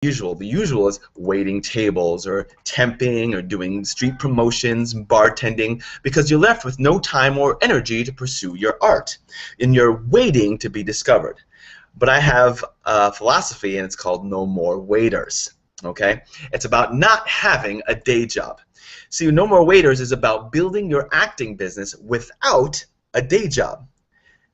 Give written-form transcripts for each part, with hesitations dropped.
usual. The usual is waiting tables or temping or doing street promotions, bartending, because you're left with no time or energy to pursue your art, and you're waiting to be discovered. But I have a philosophy, and it's called No More Waiters. Okay? It's about not having a day job. See, No More Waiters is about building your acting business without a day job,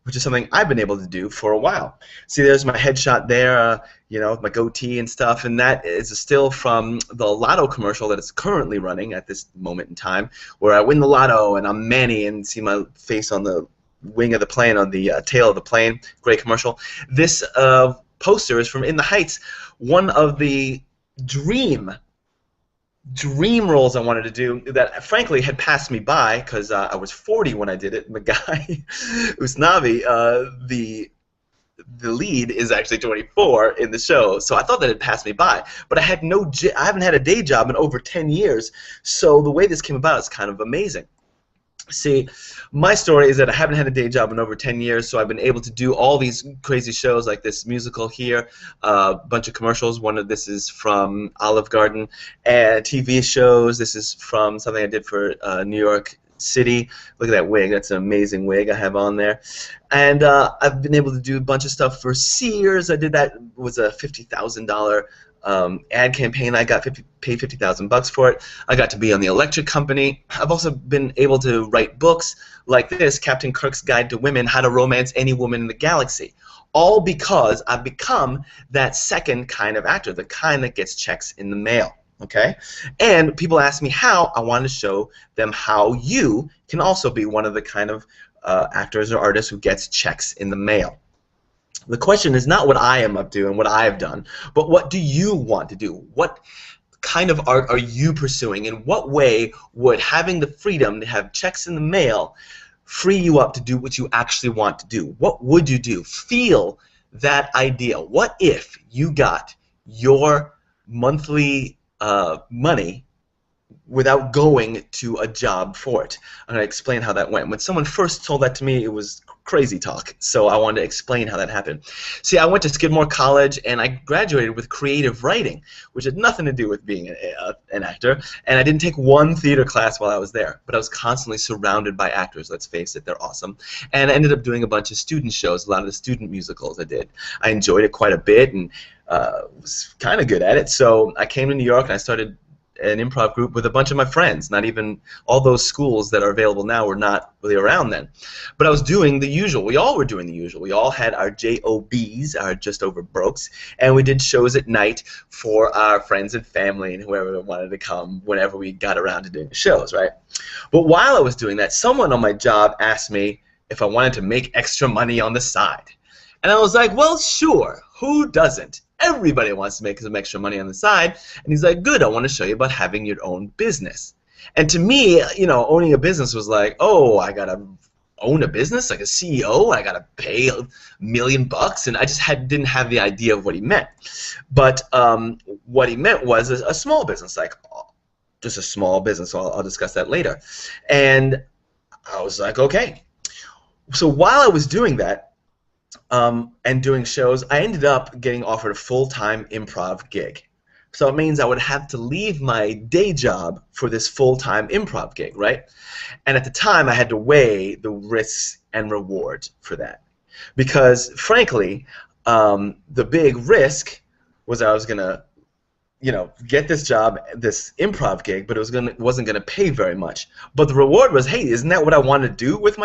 which is something I've been able to do for a while. See, there's my headshot there, you know, with my goatee and stuff, and that is a still from the Lotto commercial that is currently running at this moment in time, where I win the Lotto and I'm Manny and see my face on the wing of the plane, on the tail of the plane. Great commercial. This poster is from In the Heights, one of the dream roles I wanted to do that frankly had passed me by because I was 40 when I did it. And the guy, Usnavi, the lead is actually 24 in the show, so I thought that it passed me by. But I haven't had a day job in over 10 years, so the way this came about is kind of amazing. See, my story is that I haven't had a day job in over 10 years, so I've been able to do all these crazy shows like this musical here, a bunch of commercials. One of this is from Olive Garden, and TV shows. This is from something I did for New York City. Look at that wig. That's an amazing wig I have on there. And I've been able to do a bunch of stuff for Sears. I did that. It was a $50,000 ad campaign. I got paid $50,000 for it. I got to be on the electric company. I've also been able to write books like this, Captain Kirk's Guide to Women, How to Romance Any Woman in the Galaxy. All because I've become that second kind of actor, the kind that gets checks in the mail. Okay? And people ask me how. I want to show them how you can also be one of the kind of actors or artists who gets checks in the mail. The question is not what I am up to and what I have done, but what do you want to do? What kind of art are you pursuing? In what way would having the freedom to have checks in the mail free you up to do what you actually want to do? What would you do? Feel that idea. What if you got your monthly money without going to a job for it? I'm going to explain how that went. When someone first told that to me, it was crazy talk, so I wanted to explain how that happened. See, I went to Skidmore College and I graduated with creative writing, which had nothing to do with being an actor, and I didn't take one theater class while I was there, but I was constantly surrounded by actors. Let's face it, they're awesome. And I ended up doing a bunch of student shows, a lot of the student musicals I did. I enjoyed it quite a bit and was kind of good at it, so I came to New York and I started an improv group with a bunch of my friends. Not even all those schools that are available now were not really around then. But I was doing the usual. We all were doing the usual. We all had our JOBs, our Just Over Brokes, and we did shows at night for our friends and family and whoever wanted to come whenever we got around to doing shows, right? But while I was doing that, someone on my job asked me if I wanted to make extra money on the side. And I was like, well, sure, who doesn't? Everybody wants to make some extra money on the side. And he's like, good, I want to show you about having your own business. And to me, you know, owning a business was like, oh, I got to own a business, like a CEO, I got to pay $1 million, and I just didn't have the idea of what he meant. But what he meant was a small business, like just a small business, so I'll discuss that later. And I was like, okay. So while I was doing that, and doing shows, I ended up getting offered a full-time improv gig. So it means I would have to leave my day job for this full-time improv gig, right? And at the time, I had to weigh the risks and rewards for that. Because, frankly, the big risk was I was going to, you know, get this job, this improv gig, but it wasn't going to pay very much. But the reward was, hey, isn't that what I want to do with my